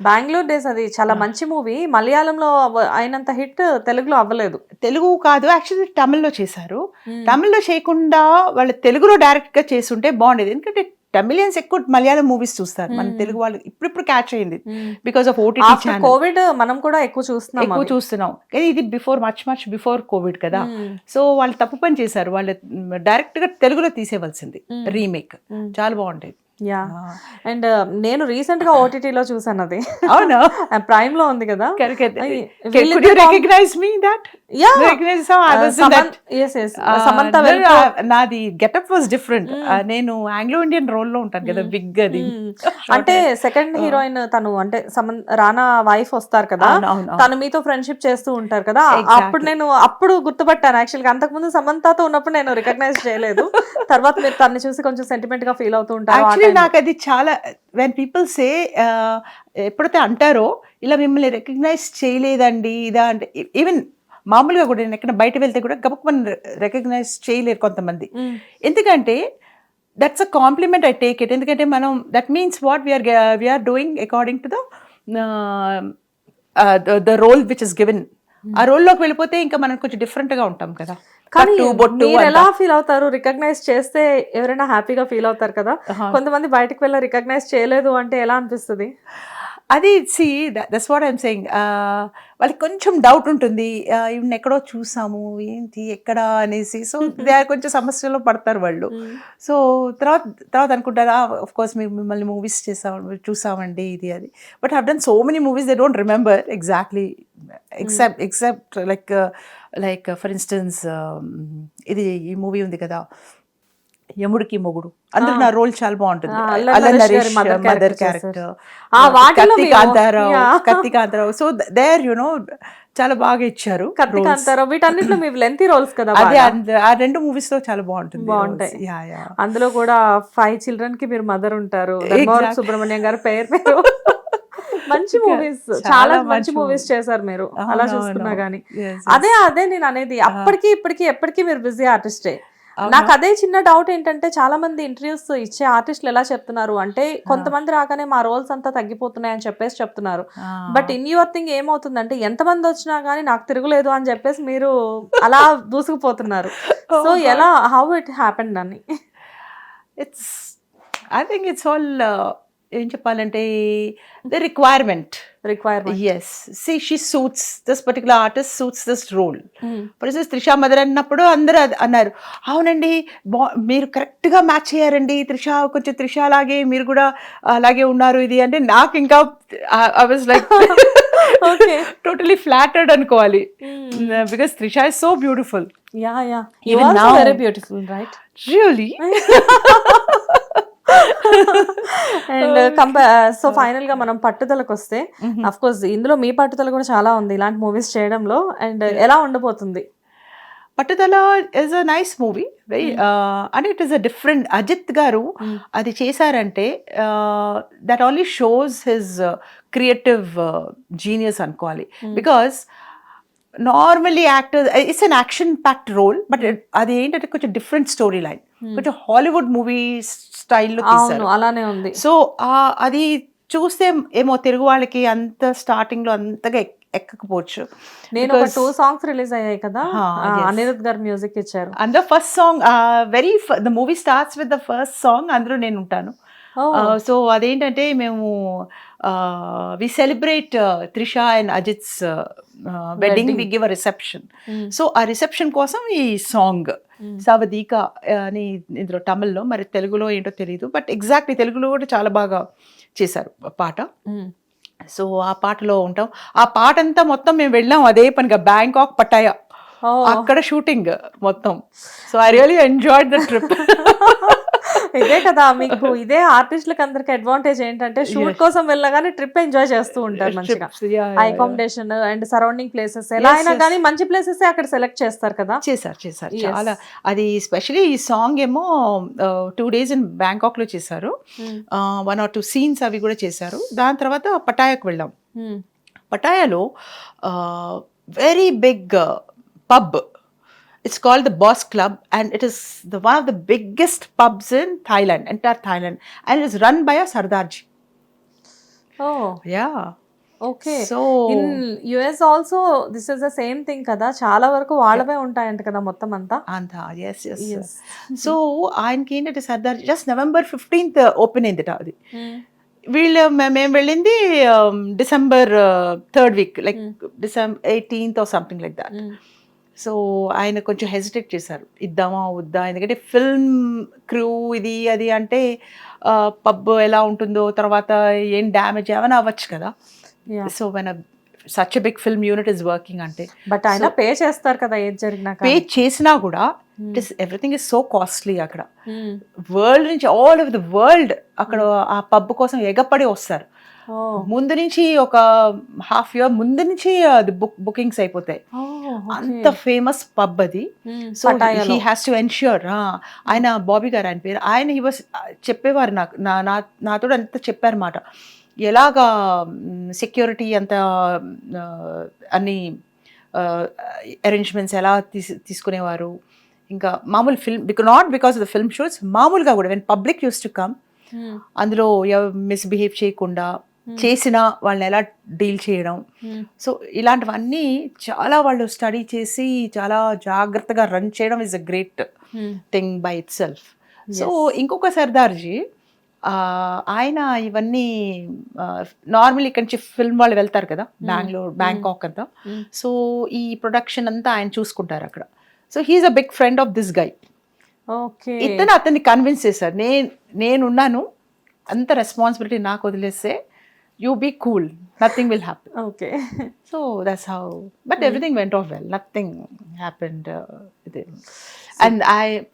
Bengaluru days అది చాలా మంచి మూవీ. మలయాళంలో అయినంత హిట్ తెలుగులో అవ్వలేదు. తెలుగు కాదు, యాక్చువల్లీ తమిళ్లో చేశారు. Hmm. తమిళ్లో చేయకుండా వాళ్ళు తెలుగులో డైరెక్ట్గా చేస్తుంటే బాగుండేది. ఎందుకంటే తమిళియన్స్ ఎక్కువ మలయాళం మూవీస్ చూస్తారు, మన తెలుగు వాళ్ళు ఇప్పుడు క్యాచ్ అయింది because of OTT after channel. Covid మనం కూడా ఎక్కువ చూస్తున్నాం ఎక్కువ అవి. చూస్తున్నాం, కానీ ఇది మచ్ బిఫోర్ కోవిడ్ కదా. Hmm. సో వాళ్ళు తప్పు పని చేశారు, వాళ్ళు డైరెక్ట్ గా తెలుగులో తీసేవలసింది రీమేక్. చాలా బాగుండేది. యా, అండ్ నేను రీసెంట్ గా ఓటీటీలో చూసాను అది. అవునా? ప్రైమ్ లో ఉంది కదా. Recognise me that? సమంత నాది గెటప్ వాజ్ డిఫరెంట్. నేను ఆంగ్లో ఇండియన్ రోల్ లో ఉంటాను కదా, బిగ్ అది. అంటే సెకండ్ హీరోయిన్ తను, అంటే రానా వైఫ్ వస్తారు కదా, తను మీతో ఫ్రెండ్షిప్ చేస్తూ ఉంటారు కదా. అప్పుడు నేను గుర్తుపట్టాను యాక్చువల్ గా. అంతకు ముందు సమంతతో ఉన్నప్పుడు నేను రికగ్నైజ్ చేయలేదు. తర్వాత మీరు తనని చూసి కొంచెం సెంటిమెంట్ గా ఫీల్ అవుతూ ఉంటారు. నాకు అది చాలా, వెన్ పీపుల్ సే, ఎప్పుడైతే అంటారో ఇలా మిమ్మల్ని రికగ్నైజ్ చేయలేదండి ఇదా అంటే, ఈవెన్ మామూలుగా కూడా నేను ఎక్కడ బయట వెళ్తే కూడా గబుక్కుమని రికగ్నైజ్ చేయలేరు కొంతమంది. ఎందుకంటే that's a compliment, I take it. ఎందుకంటే మనం that means what we are doing according to the role which is given. ఆ రోల్లోకి వెళ్ళిపోతే ఇంకా మనం కొంచెం డిఫరెంట్గా ఉంటాం కదా. కానీ మీరు ఎలా ఫీల్ అవుతారు రికగ్నైజ్ చేస్తే? ఎవరైనా హ్యాపీగా ఫీల్ అవుతారు కదా, కొంతమంది బయటకు వెళ్ళి రికగ్నైజ్ చేయలేదు అంటే ఎలా అనిపిస్తుంది? అది దట్స్ వాట్ ఐఎమ్ సేయింగ్. వాళ్ళకి కొంచెం డౌట్ ఉంటుంది, ఈవెన్ ఎక్కడో చూసాము, ఏంటి ఎక్కడ అనేసి. సో దే ఆర్ కొంచెం సమస్యలో పడతారు వాళ్ళు. సో తర్వాత అనుకుంటారా, ఆఫ్ కోర్స్ మిమ్మల్ని మూవీస్ చూసామండి ఇది అది. But have done so many movies, they don't remember exactly, except like for instance ఇది ఈ మూవీ ఉంది కదా, యముడికి మొగుడు. అందులో నా రోల్ చాలా బాగుంటుంది. మదర్ క్యారెక్టర్, కత్తి కాంతారావు. సో దేర్ చాలా బాగా ఇచ్చారు. కత్తి కాంతారావు వీటన్నిటిలో మీ లెంతీ రోల్స్ కదా, అదే ఆ రెండు మూవీస్ లో చాలా బాగుంటాయి. అందులో కూడా 5 children కి మీరు మదర్ ఉంటారు. సుబ్రహ్మణ్యం గారు పేరు మంచి మూవీస్, చాలా మంచి మూవీస్ చేశారు మీరు అలా చూస్తున్నా గానీ. అదే నేను అనేది, అప్పటికి ఇప్పటికి ఎప్పటికీ మీరు బిజీ ఆర్టిస్టే. నాకు అదే చిన్న డౌట్ ఏంటంటే, చాలా మంది ఇంటర్వ్యూస్ ఇచ్చే ఆర్టిస్టులు ఎలా చెప్తున్నారు అంటే, కొంతమంది రాగానే మా రోల్స్ అంతా తగ్గిపోతున్నాయి అని చెప్పేసి చెప్తున్నారు. బట్ ఇన్ యువర్ థింగ్ ఏమవుతుందంటే, ఎంతమంది వచ్చినా గానీ నాకు తిరుగులేదు అని చెప్పేసి మీరు అలా దూసుకుపోతున్నారు. సో ఎలా, హౌ ఇట్ హ్యాపెండ్ అని? ఐ థింక్ ఇట్స్ ఆల్, ఏం చెప్పాలంటే, the requirement. Yes. See, she suits this particular artist, suits this role. For instance, Trisha mother అన్నప్పుడు అందరూ అన్నారు, అవునండి మీరు కరెక్ట్ గా మ్యాచ్ అయ్యారండి, కొంచెం త్రిష అలాగే మీరు కూడా అలాగే ఉన్నారు ఇది అంటే, నాకు ఇంకా I was like totally flattered అనుకోవాలి. Because Trisha is so beautiful. Yeah. You are also very beautiful, right? Really? And so final గా మనం పట్టుదలకు వస్తే, అఫ్ కోర్స్ ఇందులో మీ పట్టుదల కూడా చాలా ఉంది ఇలాంటి మూవీస్ చేయడంలో. అండ్ ఎలా ఉండబోతుంది పట్టుదల? Is a nice movie, very అంటే it is a different. Ajith garu అది చేశారంటే that only shows his creative genius అనుకోవాలి. Because normally actor, it's an action packed role, but అది ఏంటంటే కొంచెం డిఫరెంట్ స్టోరీ లైన్, కొంచెం హాలీవుడ్ మూవీ స్టైల్లో తీశారు, అలానే ఉంది. సో అది చూస్తే ఏమో తెలుగు వాళ్ళకి అంత స్టార్టింగ్ లో అంతగా ఎక్కకపోవచ్చు. నేను ఒక 2 songs రిలీజ్ అయ్యాయి కదా, అనిరుద్ గారు మ్యూజిక్ ఇచ్చారు. అందులో first song, the movie starts with the first song, అందులో నేను ఉంటాను. సో అదేంటంటే, మేము we celebrate Trisha and Ajith's wedding, we give a reception. So ఆ రిసెప్షన్ కోసం ఈ సాంగ్ సావదీక అని ఇందులో తమిళ్లో, మరి తెలుగులో ఏంటో తెలియదు, బట్ ఎగ్జాక్ట్లీ తెలుగులో కూడా చాలా బాగా చేశారు పాట. సో ఆ పాటలో ఉంటాం. ఆ పాట అంతా మొత్తం మేము వెళ్ళాం అదే పనిగా, బ్యాంకాక్, పటాయా, అక్కడ షూటింగ్ మొత్తం. So I really enjoyed the trip. ఇదే కదా మీకు, ఇదే ఆర్టిస్టులకు అందరికి అడ్వాంటేజ్ ఏంటంటే, షూట్ కోసం వెళ్ళగానే ట్రిప్ ఎంజాయ్ చేస్తూ ఉంటారు మంచిగా. అకామిడేషన్ అండ్ సరౌండింగ్ ప్లేసెస్ ఎలా అయినా కానీ మంచి ప్లేసెస్ అక్కడ సెలెక్ట్ చేస్తారు కదా. చేశారు చాలా. అది స్పెషలీ ఈ సాంగ్ ఏమో 2 days ఇన్ బ్యాంకాక్ లో చేశారు. 1 or 2 scenes అవి కూడా చేశారు. దాని తర్వాత పటాయాకు వెళ్ళాం. పటాయాలో very big pub, it's called the Boss Club, and it is one of the biggest pubs in Thailand, entire Thailand, and it is run by a Sardarji. Yeah. Okay. So in US also this is the same thing కదా, చాలా వరకు వాళ్ళవే ఉంటాయంట కదా మొత్తం అంతా. అంతా yes yes. So ఆయనకి ఏంటంటే Sardar just November 15th open అయిందిట అది. మేము వెళ్ళింది December 3rd week, like December 18th or something like that. So ఆయన కొంచెం హెసిటేట్ చేశారు, ఇద్దామా వద్దా, ఎందుకంటే ఫిల్మ్ క్రూ ఇది అది అంటే పబ్ ఎలా ఉంటుందో, తర్వాత ఏం డ్యామేజ్ ఏమైనా అవ్వచ్చు కదా. So when such a big film unit is working అంటే, బట్ ఆయన పే చేస్తారు కదా ఏది జరిగినా. పే చేసినా కూడా ఎవ్రీథింగ్ ఇస్ సో కాస్ట్లీ అక్కడ. వరల్డ్ నుంచి ఆల్ ఓవర్ ద వరల్డ్ అక్కడ ఆ పబ్ కోసం ఎగపడి వస్తారు. ముందు నుంచి ఒక హాఫ్ ఇయర్ ముందు నుంచి అది బుకింగ్స్ అయిపోతాయి. అంత ఫేమస్ పబ్ అది. So he has to ensure. ఆయన బాబీ గారు ఆయన పేరు, ఆయన హీ వాస్ చెప్పేవారు నాకు, నాతో అంత చెప్పారన్నమాట, ఎలాగా సెక్యూరిటీ అంత అన్ని అరేంజ్మెంట్స్ ఎలా తీసుకునేవారు. ఇంకా మామూలు film not because of the film shows, మామూలుగా కూడా when public use to come, అందులో మిస్బిహేవ్ చేయకుండా చేసిన వాళ్ళని ఎలా డీల్ చేయడం. సో ఇలాంటివన్నీ చాలా వాళ్ళు స్టడీ చేసి చాలా జాగ్రత్తగా రన్ చేయడం is a great thing by it self. So ఇంకొక సర్దార్జీ ఆయన ఇవన్నీ నార్మల్ ఇక్కడ నుంచి ఫిల్మ్ వాళ్ళు వెళ్తారు కదా బ్యాంకాక్ అంతా. సో ఈ ప్రొడక్షన్ అంతా ఆయన చూసుకుంటారు అక్కడ. So he is a big friend of this guy. ఇతను అతన్ని కన్విన్స్ చేశారు, నేనున్నాను, అంత రెస్పాన్సిబిలిటీ నాకు వదిలేస్తే, you be cool, nothing will happen. Okay. So that's how, but everything went off well, nothing happened and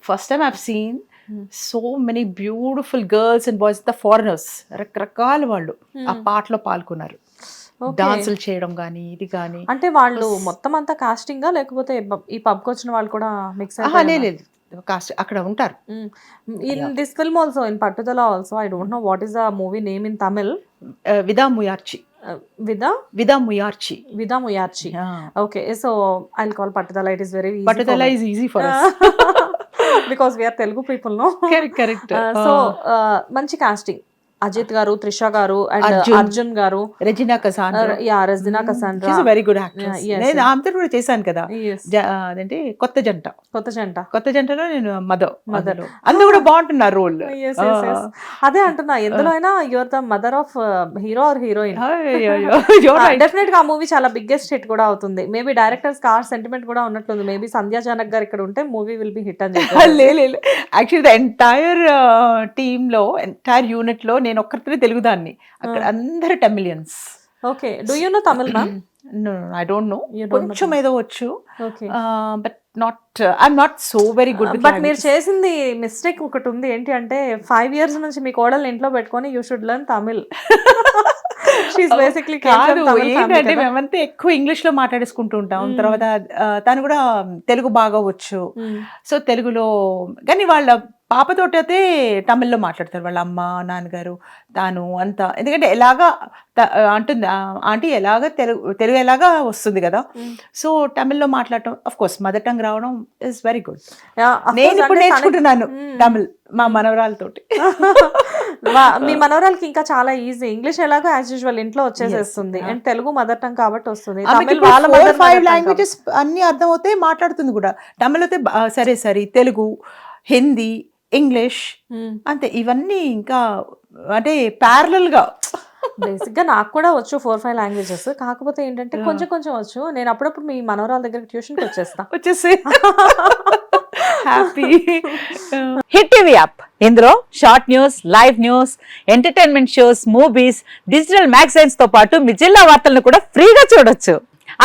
first time I've seen so many beautiful girls and boys, the foreigners, రకరకాల వాళ్ళు ఆ పాటలో పాల్గొన్నారు, డాన్సులు చేయడం కానీ ఇది కానీ. అంటే వాళ్ళు మొత్తం అంతా కాస్టింగా, లేకపోతే ఈ పబ్కి వచ్చిన వాళ్ళు కూడా మిక్స్? లేదు, కాస్ట్ అక్కడ ఉంటారు. In this film also, in Pattudala also, I don't know what is the movie name in Tamil. Vida Muyarchi. Vida Muyarchi. Okay, so I'll call Pattudala. It is very easy. Pattudala is easy for us because we are Telugu people, no? Correct. So manchi casting. Ajit గారు, త్రిష గారు and Arjun గారు, Regina Cassandra. Regina Cassandra she is a very good actress. నేను ఆమెతో కూడా చేశాను కదా, అదేంటి కొత్త జంటలో నేను మదర్ అందరూ కూడా బాగుంటున్నారు రోల్. అదే అంటున్నా, ఎందులో అయినా your the mother of hero or heroine. Definite గా ఆ మూవీ చాలా బిగ్గెస్ట్ హిట్ కూడా అవుతుంది. మేబీ డైరెక్టర్స్ కార్ సెంటిమెంట్ కూడా ఉన్నట్లుంది. మేబీ సంధ్యా జానక్ గారు ఇక్కడ ఉంటే మూవీ విల్ బి హిట్ అని చెప్పి. లేదు, యాక్చువల్లీ ద ఎంటైర్ టీమ్ లో, ఎంటైర్ యూనిట్ లో నేను ఒక్కరితోనే తెలుగుదాన్ని, అక్కడ అందరు Tamilians. Okay, do you know Tamil ma'am? No, I don't know. కొంచెం ఏదో వచ్చు, but I'm not so very good. But మీరు చేసింది మిస్టేక్ ఒకటి ఉంది, ఏంటి అంటే 5 years నుంచి మీ కోడల్ని ఇంట్లో పెట్టుకొని యూ షుడ్ లెర్న్ తమిళ్. ఏంటంటే మేమంతా ఎక్కువ ఇంగ్లీష్ లో మాట్లాడేసుకుంటూ ఉంటాం. తర్వాత తను కూడా తెలుగు బాగా వచ్చు. సో తెలుగులో కానీ వాళ్ళ పాపతోటి అయితే తమిళ్లో మాట్లాడతారు, వాళ్ళ అమ్మ నాన్నగారు తాను అంతా. ఎందుకంటే ఎలాగా అంటుంది ఆంటీ, ఎలాగా తెలుగు ఎలాగా వస్తుంది కదా. సో తమిళ్లో మాట్లాడటం, అఫ్ కోర్స్ మదర్ టంగ్ రావడం ఇస్ వెరీ గుడ్. నేను ఇప్పుడు నేర్చుకుంటున్నాను తమిళ్ మా మనవరాలతోటి. మీ మనవరాలకి ఇంకా చాలా ఈజీ. ఇంగ్లీష్ ఎలాగో యాజ్ యూజువల్ ఇంట్లో వచ్చేసేస్తుంది, అండ్ తెలుగు మదర్ టంగ్ కాబట్టి వస్తుంది. 5 లాంగ్వేజెస్ అన్ని అర్థం అవుతాయి, మాట్లాడుతుంది కూడా. తమిళ్ అయితే సరే, తెలుగు, హిందీ, ఇంగ్లీష్ అంతే. ఇవన్నీ ఇంకా అంటే ప్యారలల్ గా. బేసిక్ గా నాకు కూడా వచ్చు 4-5 లాంగ్వేజెస్. కాకపోతే ఏంటంటే కొంచెం వచ్చు. నేను అప్పుడప్పుడు మీ మనవరాల దగ్గర ట్యూషన్ వచ్చేసి హ్యాపీ. హిట్ టీవీ యాప్, ఇందులో short news, live news, entertainment shows, movies, digital magazines తో పాటు మీ జిల్లా వార్తలను కూడా ఫ్రీగా చూడొచ్చు.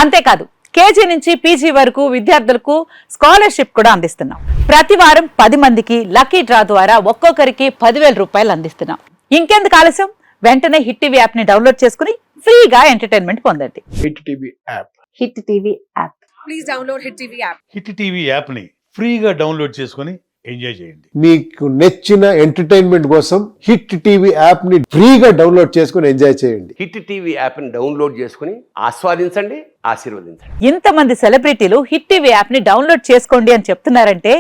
అంతేకాదు కేజీ నుంచి పీజీ వరకు విద్యార్థులకు స్కాలర్షిప్ కూడా అందిస్తున్నాం. ప్రతి వారం 10 మందికి లక్కీ డ్రా ద్వారా ఒక్కొక్కరికి 10,000 రూపాయలు అందిస్తున్నాం. ఇంకెందుకు ఆలస్యం, వెంటనే హిట్ టీవీ యాప్ ని డౌన్లోడ్ చేసుకుని ఫ్రీగా ఎంటర్టైన్మెంట్ పొందండి. Hit TV app. Hit TV app. Please download hit TV app. Hit TV app ని ఫ్రీగా డౌన్లోడ్ చేసుకుని ఎంజాయ్ చేయండి. మీకు నచ్చిన ఎంటర్టైన్మెంట్ కోసం హిట్ టీవీ యాప్ ని ఫ్రీగా డౌన్లోడ్ చేసుకుని ఎంజాయ్ చేయండి. హిట్ టీవీ యాప్ ని డౌన్లోడ్ చేసుకుని ఆస్వాదించండి, ఆశీర్వదించండి. ఇంతమంది సెలబ్రిటీలు హిట్ టీవీ యాప్ ని డౌన్లోడ్ చేసుకోండి అని చెప్తున్నారంటే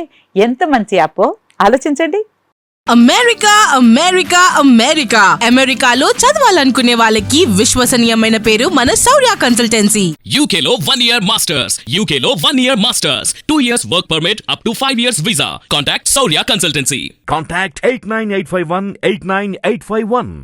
ఎంత మంచి యాప్ ఆలోచించండి. అమెరికా అమెరికా అమెరికా అమెరికాలో చదవాలనుకునే వాళ్ళకి విశ్వసనీయమైన పేరు మన శౌర్య కన్సల్టెన్సీ. UK లో 1 year masters. UK లో 1 year masters. 2 years work permit up to 5 years visa. Contact Saurya Consultancy. Contact 89851 89851.